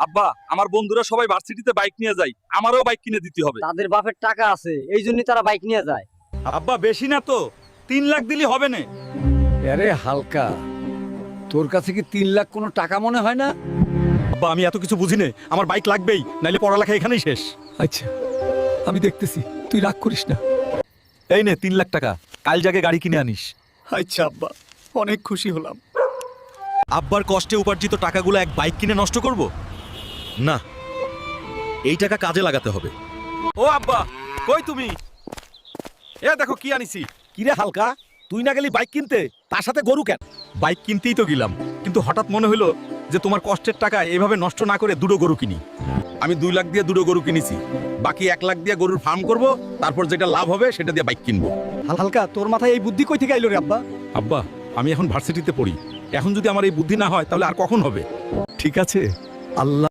আব্বা, আমার বন্ধুরা সবাই ভার্সিটিতে বাইক নিয়ে যায়, আমারও বাইক কিনে দিতে হবে। তাদের বাপের টাকা আছে, এই জন্যই তারা বাইক নিয়ে যায়। আব্বা বেশি না তো, 3 লাখ দিলে হবে না? আরে হালকা, তোর কাছে কি 3 লাখ কোনো টাকা মনে হয় না? আব্বা আমি এত কিছু বুঝি না, আমার বাইক লাগবেই, নাইলে পড়ালেখা এখানেই শেষ। আচ্ছা, আমি দেখতেছি, তুই রাগ করিস না। এই নে 3 লাখ টাকা, কাল জাগে গাড়ি কিনে আনিস। আচ্ছা আব্বা, অনেক খুশি হলাম। আব্বার কষ্টে উপার্জিত টাকাগুলো এক বাইক কিনে নষ্ট করব না, এই টাকা কাজে লাগাতে হবে। ও আব্বা, কই তুমি? এ দেখো কি আনিছি। কিরে হালকা, তুই না গেলি বাইক কিনতে, তার সাথে গরু কেন? বাইক কিনতেই তো গেলাম, কিন্তু হঠাৎ মনে হলো যে তোমার কষ্টের টাকা এভাবে নষ্ট না করে দুটো গরু কিনি। আমি 2 লাখ দিয়ে দুটো গরু কিনেছি, বাকি 1 লাখ দিয়ে গরুর ফার্ম করব, তারপর যেটা লাভ হবে সেটা দিয়ে বাইক কিনবো। হালকা, তোর মাথায় এই বুদ্ধি কই থেকে আইলো রে আব্বা? আব্বা, আমি এখন ভার্সিটিতে পড়ি, এখন যদি আমার এই বুদ্ধি না হয় তাহলে আর কখন হবে? ঠিক আছে, আল্লাহ